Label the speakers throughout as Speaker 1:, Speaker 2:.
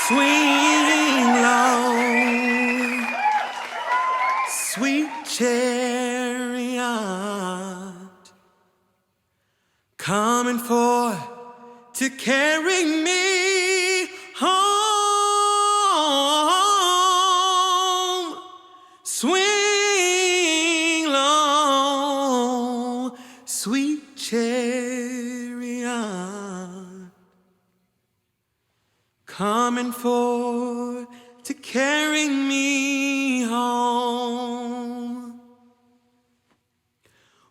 Speaker 1: Swing low, sweet chariot, coming for to carry me home. Swing low, sweet chariot, coming for to carry me home.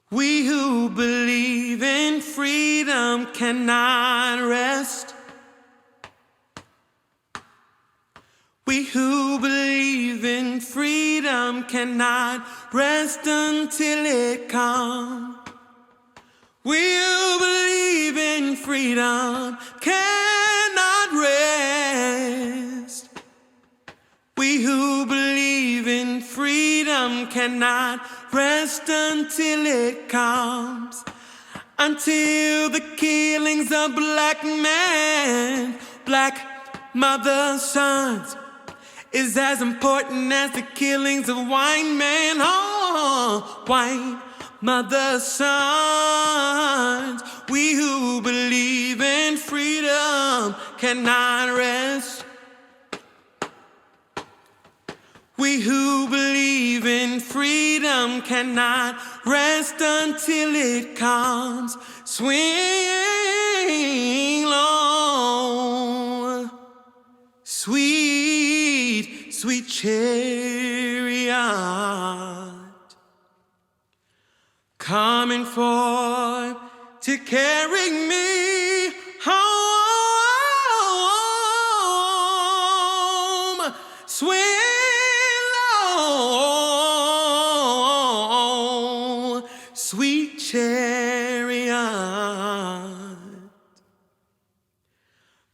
Speaker 1: We who believe in freedom cannot rest. We who believe in freedom cannot rest until it comes. We who believe in freedom cannot rest. We who believe in freedom cannot rest until it comes. Until the killings of black men, black mothers, sons, is as important as the killings of white men. Oh, white mothers, sons. We who believe in freedom cannot rest. We who believe in freedom cannot rest until it comes. Swing low, sweet, sweet chariot, coming forth to carry me home. Swing low, sweet chariot,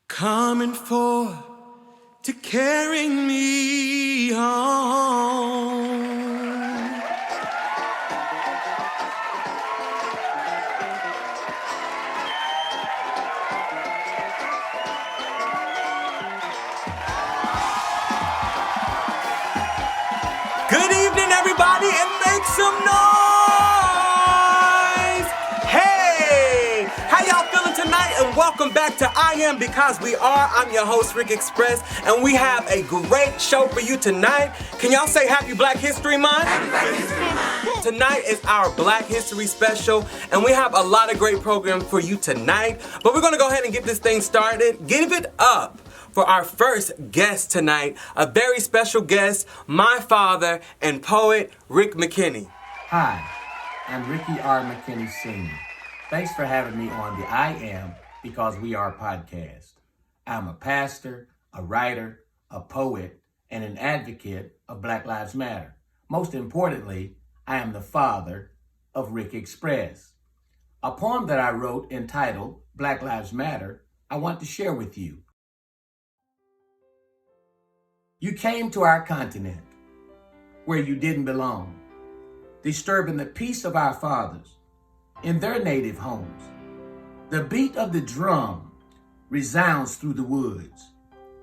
Speaker 1: coming forth to carry me home. Good evening, everybody, and make some noise! Hey! How y'all feeling tonight? And welcome back to I Am Because We Are. I'm your host, RickExpress, and we have a great show for you tonight. Can y'all say Happy Black History Month? Happy Black History Month! Tonight is our Black History Special, and we have a lot of great programs for you tonight. But we're gonna go ahead and get this thing started. Give it up for our first guest tonight, a very special guest, my father and poet, Rick McKinney.
Speaker 2: Hi, I'm Ricky R. McKinney Sr. Thanks for having me on the I Am Because We Are podcast. I'm a pastor, a writer, a poet, and an advocate of Black Lives Matter. Most importantly, I am the father of RickExpress. A poem that I wrote entitled Black Lives Matter, I want to share with you. You came to our continent where you didn't belong, disturbing the peace of our fathers in their native homes. The beat of the drum resounds through the woods,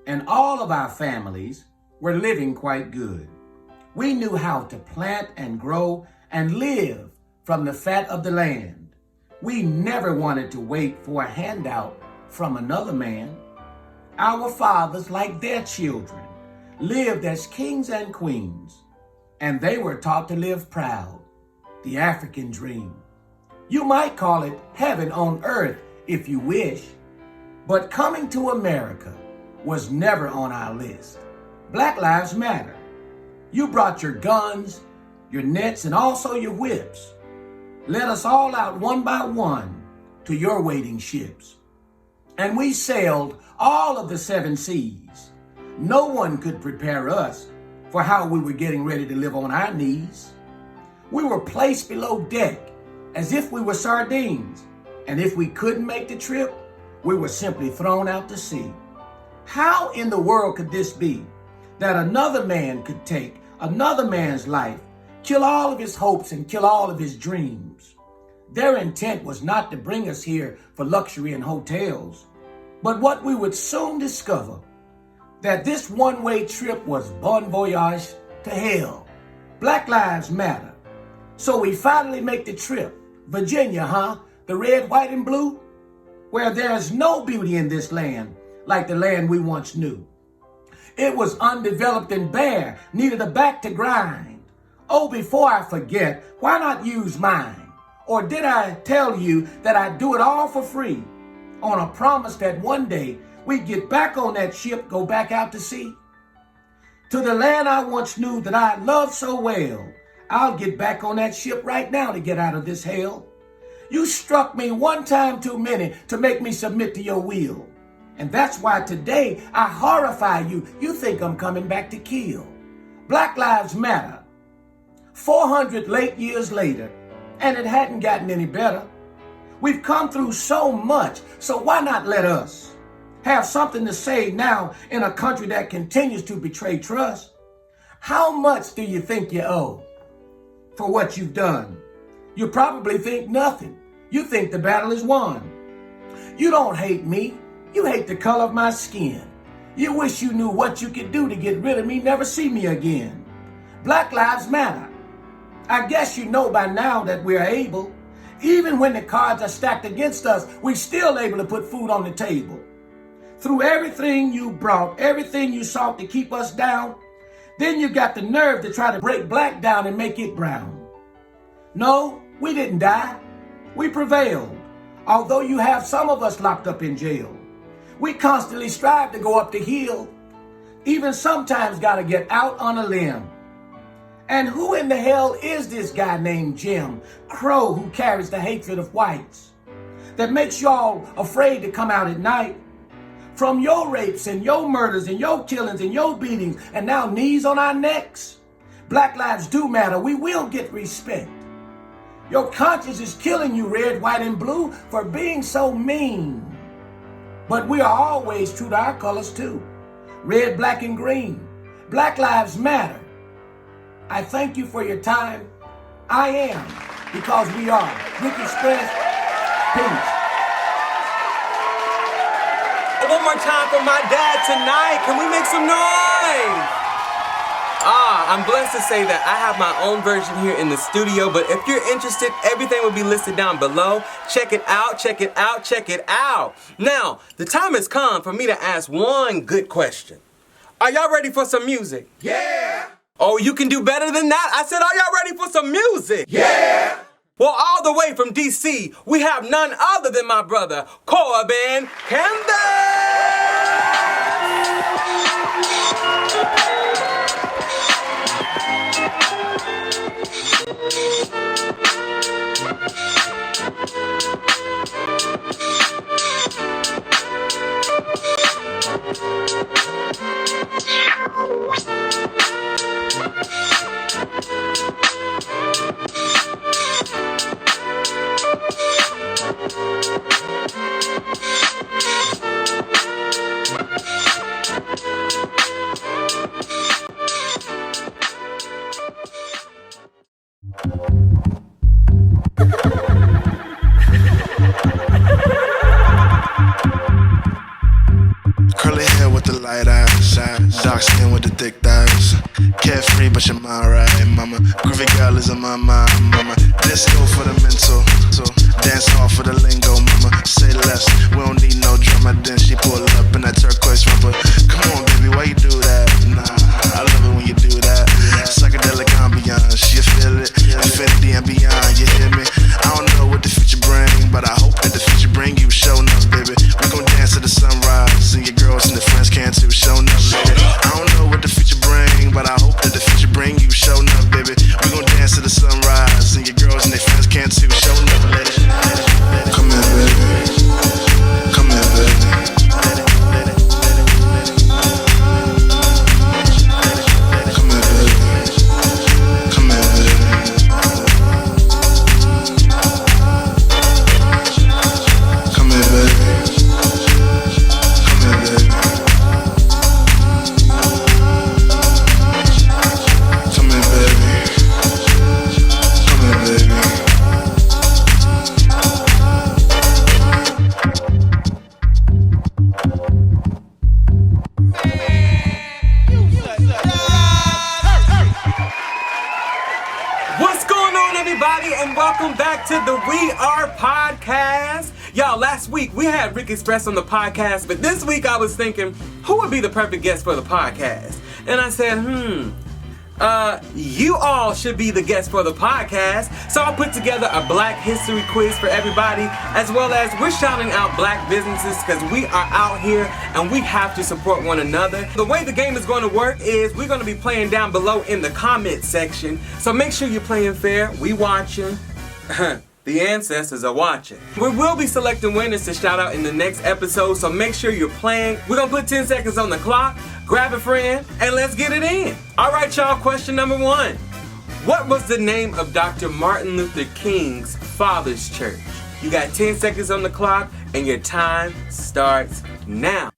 Speaker 2: and all of our families were living quite good. We knew how to plant and grow and live from the fat of the land. We never wanted to wait for a handout from another man. Our fathers, like their children, lived as kings and queens, and they were taught to live proud, the African dream. You might call it heaven on earth if you wish, but coming to America was never on our list. Black Lives Matter. You brought your guns, your nets, and also your whips. Let us all out one by one to your waiting ships. And we sailed all of the 7 seas. No one could prepare us for how we were getting ready to live on our knees. We were placed below deck as if we were sardines, and if we couldn't make the trip, we were simply thrown out to sea. How in the world could this be, that another man could take another man's life, kill all of his hopes and kill all of his dreams? Their intent was not to bring us here for luxury and hotels, but what we would soon discover, that this one-way trip was bon voyage to hell. Black lives matter. So we finally make the trip. Virginia, huh? The red, white, and blue? Where there's no beauty in this land like the land we once knew. It was undeveloped and bare, needed a back to grind. Oh, before I forget, why not use mine? Or did I tell you that I'd do it all for free on a promise that one day we'd get back on that ship, go back out to sea? To the land I once knew that I loved so well, I'll get back on that ship right now to get out of this hell. You struck me one time too many to make me submit to your will. And that's why today I horrify you. You think I'm coming back to kill. Black lives matter. 400 late years later, and it hadn't gotten any better. We've come through so much, so why not let us have something to say now in a country that continues to betray trust? How much do you think you owe for what you've done? You probably think nothing. You think the battle is won. You don't hate me. You hate the color of my skin. You wish you knew what you could do to get rid of me, never see me again. Black lives matter. I guess you know by now that we're able. Even when the cards are stacked against us, we're still able to put food on the table. Through everything you brought, everything you sought to keep us down, then you got the nerve to try to break black down and make it brown. No, we didn't die. We prevailed. Although you have some of us locked up in jail. We constantly strive to go up the hill. Even sometimes gotta get out on a limb. And who in the hell is this guy named Jim Crow who carries the hatred of whites that makes y'all afraid to come out at night? From your rapes and your murders and your killings and your beatings and now knees on our necks. Black lives do matter. We will get respect. Your conscience is killing you, red, white, and blue, for being so mean. But we are always true to our colors too. Red, black, and green. Black lives matter. I thank you for your time. I am, because we are. RickExpress, peace.
Speaker 1: One more time for my dad tonight. Can we make some noise? I'm blessed to say that I have my own version here in the studio, but if you're interested, everything will be listed down below. Check it out, check it out, check it out. Now, the time has come for me to ask one good question. Are y'all ready for some music?
Speaker 2: Yeah!
Speaker 1: Oh, you can do better than that? I said, are y'all ready for some music?
Speaker 2: Yeah!
Speaker 1: Well, all the way from DC, we have none other than my brother, Corbin Canvas!
Speaker 3: Curly hair with the light eyes, dark skin with the thick thighs. Carefree, but your mind right, mama. Groovy girl is on my mind, mama. Disco for the mental, dance hall for the lingo, mama. Say less, we don't need no drama. Then she pull up in that turquoise romper. Come on, baby, why you do that? Nah, I love it when you do that. Psychedelic ambiance, you feel it? Infinity and beyond, you hear me? I don't know what the future bring, but I hope that the future bring you showing us, baby. We gon' dance to the sunrise, and your girls and the friends can too, showing up, baby. I don't know what the future bring, but I hope that the future bring you showing up, baby. We gon' dance to the sunrise, and your girls and their friends can too, showing up, baby. Come here, baby. Come here, baby.
Speaker 1: everybody, and welcome back to the We Are Podcast. Y'all, last week we had RickExpress on the podcast, but this week I was thinking, who would be the perfect guest for the podcast? And I said, you all should be the guest for the podcast. So I put together a Black History quiz for everybody, as well as we're shouting out Black businesses because we are out here and we have to support one another. The way the game is going to work is we're going to be playing down below in the comment section. So make sure you're playing fair. We watching. The ancestors are watching. We will be selecting winners to shout out in the next episode, so make sure you're playing. We're gonna put 10 seconds on the clock, grab a friend, and let's get it in. All right, y'all, question number 1. What was the name of Dr. Martin Luther King's father's church? You got 10 seconds on the clock, and your time starts now.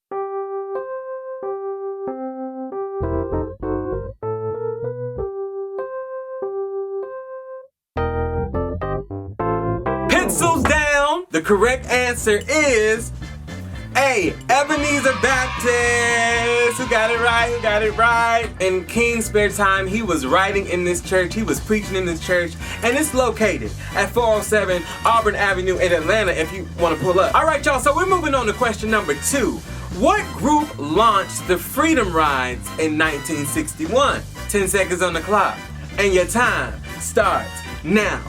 Speaker 1: Pencils down. The correct answer is A, Ebenezer Baptist. Who got it right? Who got it right? In King's spare time, he was writing in this church. He was preaching in this church. And it's located at 407 Auburn Avenue in Atlanta if you want to pull up. All right, y'all. So we're moving on to question number 2. What group launched the Freedom Rides in 1961? 10 seconds on the clock. And your time starts now.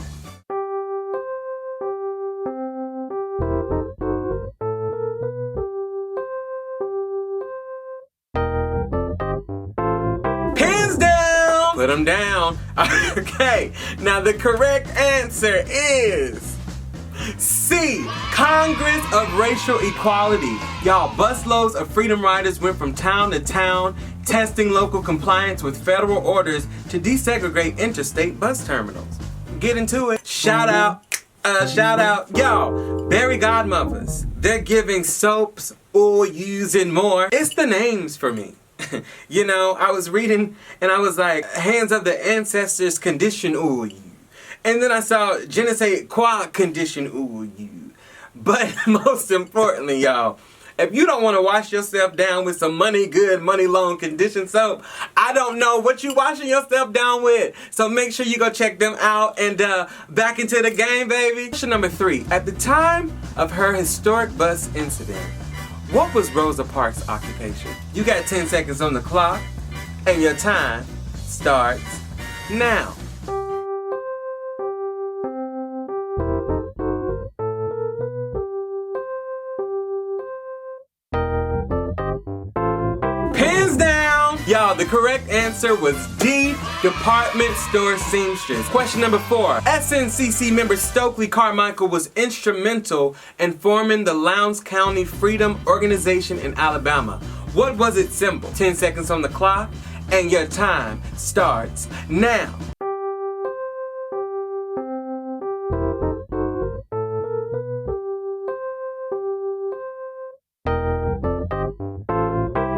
Speaker 1: Put them down. Okay, now the correct answer is C, Congress of Racial Equality. Y'all, busloads of Freedom Riders went from town to town, testing local compliance with federal orders to desegregate interstate bus terminals. Get into it. Shout out, y'all, Berry Godmuvas. They're giving soaps, oils, and more. It's the names for me. You know, I was reading and I was like, hands of the ancestors condition oil. And then I saw je ne sais quoi condition oil. But most importantly, y'all, if you don't want to wash yourself down with some money good, money long condition soap, I don't know what you washing yourself down with. So make sure you go check them out and back into the game, baby. Question number 3. At the time of her historic bus incident, what was Rosa Parks' occupation? You got 10 seconds on the clock, and your time starts now. Pins down! Y'all, the correct answer was D, Department Store Seamstress. Question number 4. SNCC member Stokely Carmichael was instrumental in forming the Lowndes County Freedom Organization in Alabama. What was its symbol? 10 seconds on the clock, and your time starts now.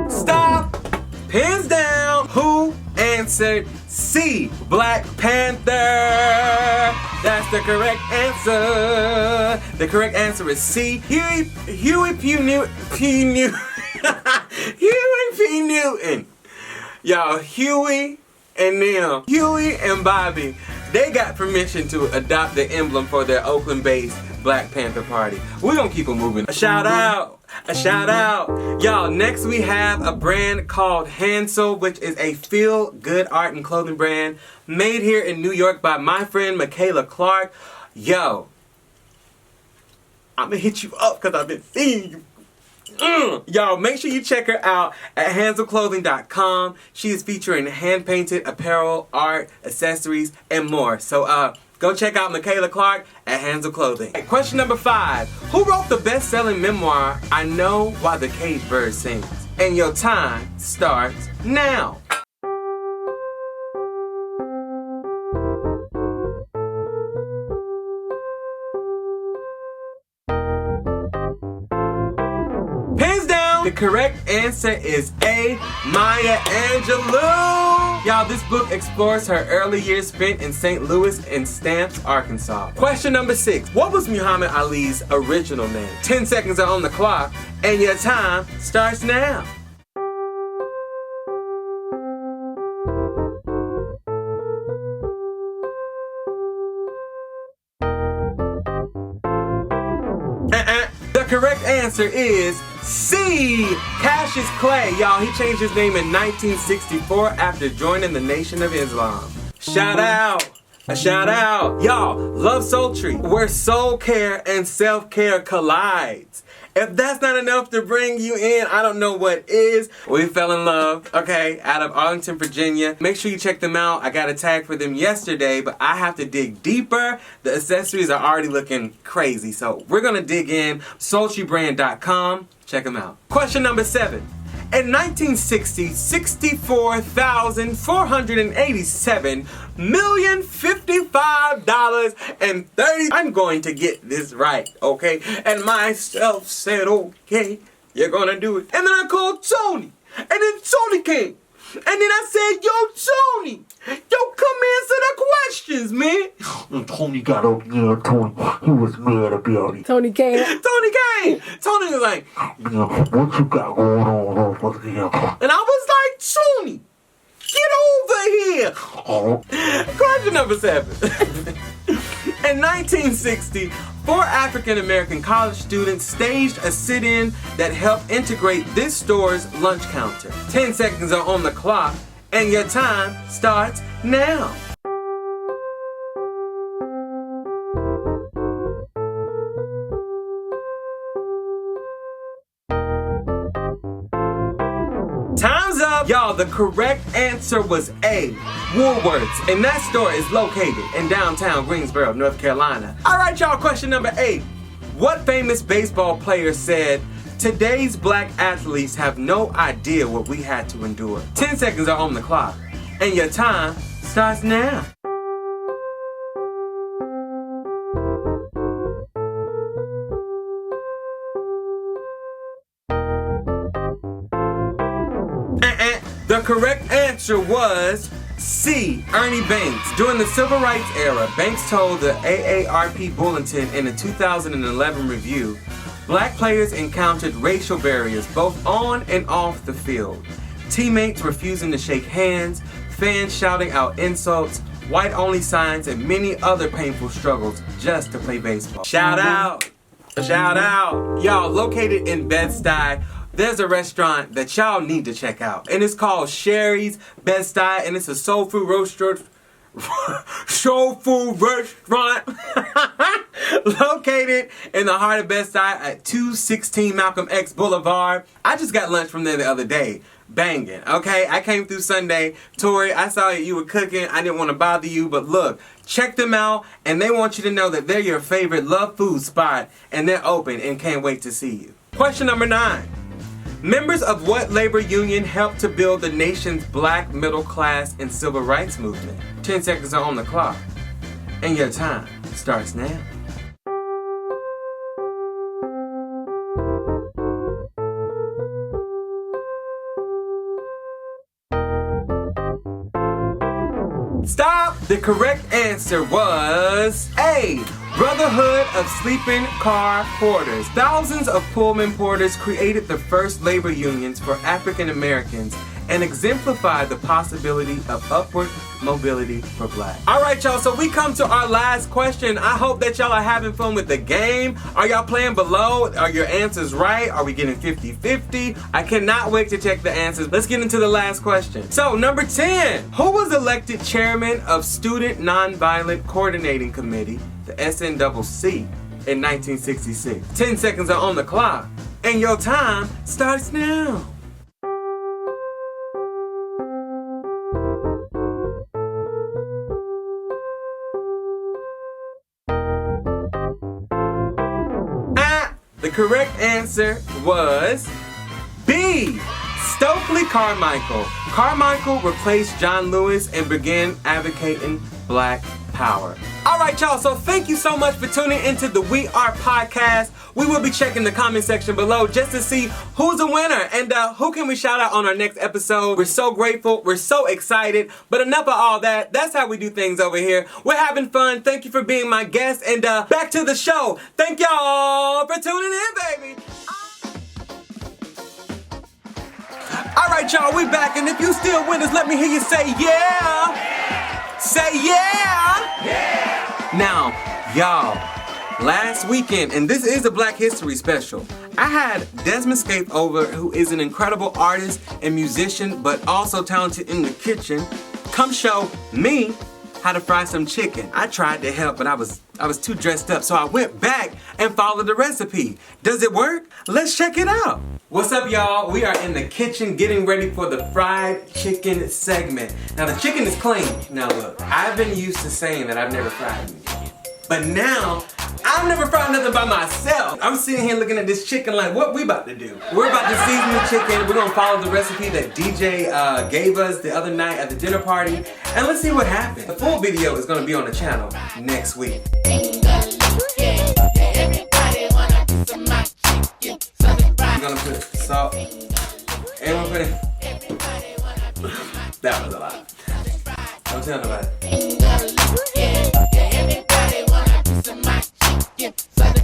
Speaker 1: Stop! Pins down. Who answered C, Black Panther? That's the correct answer. The correct answer is C, Huey P. Newton. Y'all, Huey and Bobby, they got permission to adopt the emblem for their Oakland-based Black Panther Party. We're gonna keep them moving. A shout out. Y'all, next we have a brand called Hansel, which is a feel-good art and clothing brand made here in New York by my friend Michaela Clark. Yo, I'm gonna hit you up because I've been seeing you. Y'all, make sure you check her out at hanselclothing.com. She is featuring hand-painted apparel, art, accessories, and more. So, go check out Michaela Clark at Hansel Clothing. Question number 5. Who wrote the best-selling memoir, I Know Why the Cage Bird Sings? And your time starts now. Pins down. The correct answer is A, Maya Angelou. Y'all, this book explores her early years spent in St. Louis and Stamps, Arkansas. Question number 6. What was Muhammad Ali's original name? 10 seconds are on the clock, and your time starts now. correct answer is C, Cassius Clay. Y'all, he changed his name in 1964 after joining the Nation of Islam. Shout out. A shout out. Y'all, love Soulty, where soul care and self-care collides. If that's not enough to bring you in, I don't know what is. We fell in love, okay, out of Arlington, Virginia. Make sure you check them out. I got a tag for them yesterday, but I have to dig deeper. The accessories are already looking crazy, so we're gonna dig in. SoultyBrand.com. Check them out. Question number 7. In 1960, $64,487,055.30. I'm going to get this right, okay? And myself said, okay, you're gonna do it. And then I called Tony, and then Tony came. And then I said, yo, Tony, come answer the questions, man.
Speaker 4: And Tony got up there, Tony. He was mad about it.
Speaker 5: Tony came.
Speaker 1: Tony was like,
Speaker 4: Yeah, what you got going on over there?
Speaker 1: and I was like, Tony, get over here.
Speaker 4: Oh,
Speaker 1: Question number 7. In 1960, 4 African-American college students staged a sit-in that helped integrate this store's lunch counter. 10 seconds are on the clock, and your time starts now. Time's up. Y'all, the correct answer was A, Woolworths, and that store is located in downtown Greensboro, North Carolina. All right, y'all, question number 8. What famous baseball player said, today's black athletes have no idea what we had to endure? 10 seconds are on the clock, and your time starts now. The correct answer was C, Ernie Banks. During the Civil Rights era, Banks told the AARP Bulletin in a 2011 review, black players encountered racial barriers both on and off the field. Teammates refusing to shake hands, fans shouting out insults, white-only signs, and many other painful struggles just to play baseball. Shout out. Shout out. Y'all, located in Bedstuy, there's a restaurant that y'all need to check out. And it's called Cheri's Bedstuy, and it's a soul food restaurant located in the heart of Bedstuy at 216 Malcolm X Boulevard. I just got lunch from there the other day. Banging, okay? I came through Sunday. Tori, I saw you were cooking. I didn't want to bother you, but look, check them out, and they want you to know that they're your favorite love food spot, and they're open and can't wait to see you. Question number 9. Members of what labor union helped to build the nation's black middle class and civil rights movement? 10 seconds are on the clock, and your time starts now. Stop! The correct answer was A, Brotherhood of Sleeping Car Porters. Thousands of Pullman porters created the first labor unions for African Americans and exemplified the possibility of upward mobility for black. All right, y'all, so we come to our last question. I hope that y'all are having fun with the game. Are y'all playing below? Are your answers right? Are we getting 50-50? I cannot wait to check the answers. Let's get into the last question. So, number 10. Who was elected chairman of Student Nonviolent Coordinating Committee, the SNCC, in 1966? 10 seconds are on the clock, and your time starts now. The correct answer was B, Stokely Carmichael. Carmichael replaced John Lewis and began advocating black power. All right, y'all, so thank you so much for tuning into the We Are podcast. We will be checking the comment section below just to see who's a winner and who can we shout out on our next episode. We're so grateful. We're so excited. But enough of all that. That's how we do things over here. We're having fun. Thank you for being my guest. And back to the show. Thank y'all for tuning in, baby. All right, y'all, we back. And if you still with us, let me hear you say yeah. Say yeah. Yeah. Now, y'all, last weekend, and this is a Black History special, I had Desmond Scaife over, who is an incredible artist and musician, but also talented in the kitchen, come show me how to fry some chicken. I tried to help, but I was too dressed up, so I went back and followed the recipe. Does it work? Let's check it out. What's up, y'all? We are in the kitchen getting ready for the fried chicken segment. Now, the chicken is clean. Now, look, I've been used to saying that I've never fried anything, but now, I've never fried nothing by myself. I'm sitting here looking at this chicken like, what we about to do? We're about to season the chicken. We're gonna follow the recipe that DJ gave us the other night at the dinner party. And let's see what happens. The full video is gonna be on the channel next week. We're gonna put salt. And we're putting... That was a lot. Don't tell nobody.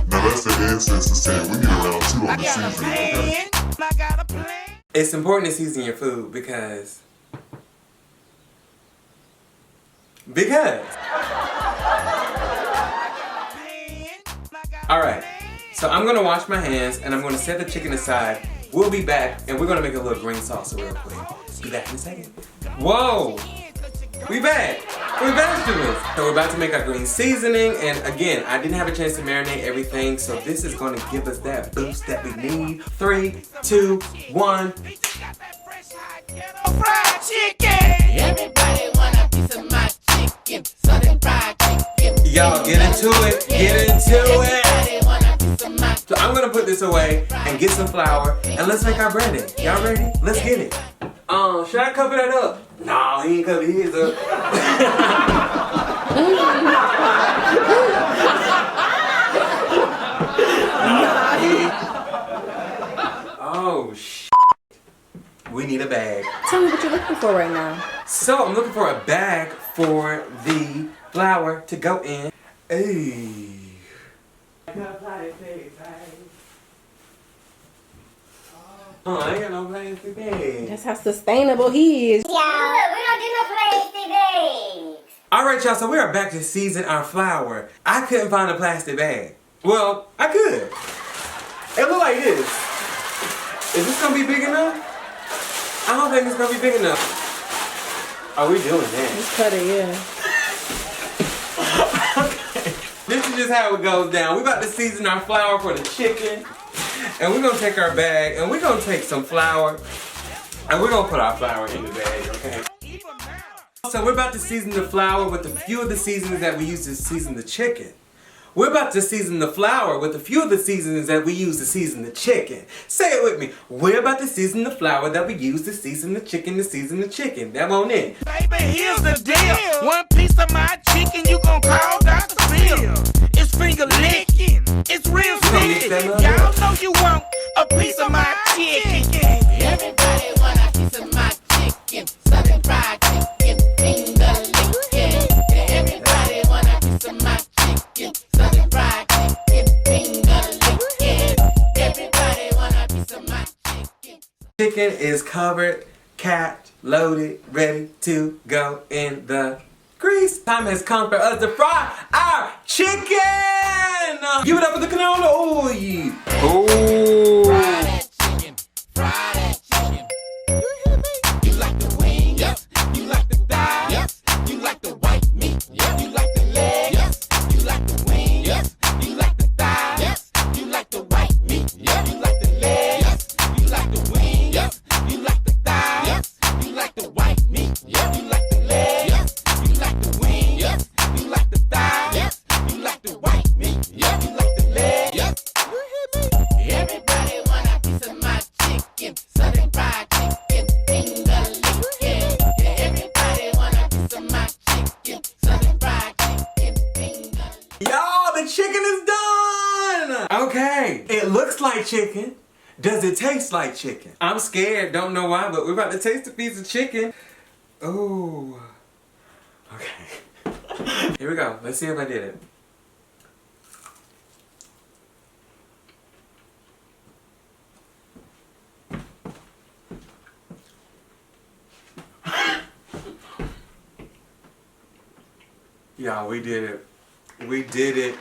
Speaker 5: Now that's the ancestors saying we need around 2 on the season.
Speaker 1: It's important to season your food because. Alright, so I'm gonna wash my hands and I'm gonna set the chicken aside. We'll be back and we're gonna make a little green salsa real quick. Be back in a second. Whoa! We back with vegetables. So we're about to make our green seasoning, and again, I didn't have a chance to marinate everything, so this is gonna give us that boost that we need. 3, 2, 1.
Speaker 6: Fried chicken. Everybody want a piece of my chicken. Southern fried chicken.
Speaker 1: Y'all get into it. Get into it. So I'm gonna put this away and get some flour, and let's make our breading. Y'all ready? Let's get it. Should I cover that up? No, he ain't cover his up. Oh, shit. We need a bag.
Speaker 7: Tell me what you're looking for right now.
Speaker 1: So, I'm looking for a bag for the flour to go in. Hey. Oh, I ain't got no plastic bag.
Speaker 7: That's how sustainable he is.
Speaker 8: Yeah, we don't do no plastic bags.
Speaker 1: Alright, y'all, so we are back to season our flour. I couldn't find a plastic bag. Well, I could. It look like this. Is this gonna be big enough? I don't think it's gonna be big enough. Are we doing that?
Speaker 7: Just cut it, yeah.
Speaker 1: Okay. This is just how it goes down. We're about to season our flour for the chicken. And we're gonna take our bag and we're gonna take some flour and we're gonna put our flour in the bag, okay? So we're about to season the flour with a few of the seasonings that we use to season the chicken. We're about to season the flour with a few of the seasonings that we use to season the chicken. Say it with me. We're about to season the flour that we use to season the chicken That won't it.
Speaker 6: Baby, here's the deal. 1 piece of my chicken, you gon' call Dr. Phil. It's finger licking. It's real sticky. Y'all know you want a piece of my chicken. Everybody want a piece of my chicken. Southern fried chicken, finger licking. Everybody want a piece of my chicken. Southern fried chicken, finger licking. Everybody want a piece of my chicken.
Speaker 1: Chicken is covered, capped, loaded, ready to go in the grease. Time has come for us to fry our chicken. Give it up for the canola oil. Oh.
Speaker 6: Fry that chicken. Fry that chicken. You hear me? You like the wing? Yes. You like the thigh? Yes. You like the white meat? Yes. You like the leg? Yes. You like the wing? Yes. You like the thigh? Yes. You like the white meat? Yes. You like the leg? Yes. You like the wing? Yes. You like the thigh? Yes. You like the white meat? Yes. You like the leg? Yes. You like the wing? Yes. You like the thigh? Yes. You like the white meat? Yes. You like the leg? Yes. You hear me? Everybody want a piece of my chicken. Southern fried chicken, finger licking. Yeah, everybody want a piece of my chicken. Southern fried chicken, finger licking.
Speaker 1: Y'all, the chicken is done. Okay, it looks like chicken. Does it taste like chicken? I'm scared, don't know why, but we're about to taste a piece of chicken. Ooh. Okay. Here we go. Let's see if I did it. Y'all, we did it. We did it.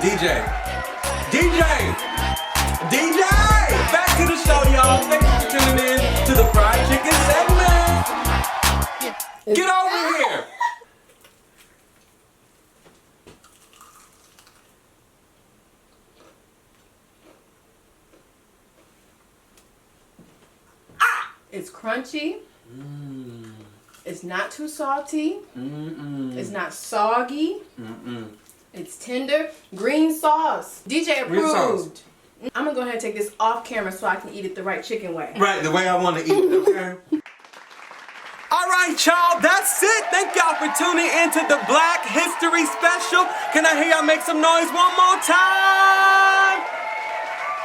Speaker 1: DJ. Back to the show, y'all. Thank you for tuning in to the fried chicken segment. Get over here.
Speaker 7: It's crunchy. It's not too salty. It's not soggy. It's tender. Green sauce. DJ approved. I'm gonna go ahead and take this off camera so I can eat it the right chicken way.
Speaker 1: Right, the way I want to eat it, okay? All right, y'all, that's it. Thank y'all for tuning into the Black History Special. Can I hear y'all make some noise one more time?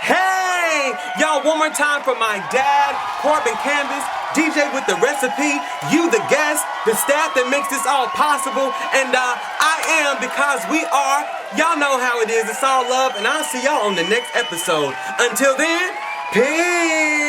Speaker 1: Hey! Y'all, one more time for my dad, Corbin Canvas, DJ with the recipe, you the guest, the staff that makes this all possible, and I am because we are. Y'all know how it is. It's all love, and I'll see y'all on the next episode. Until then, peace!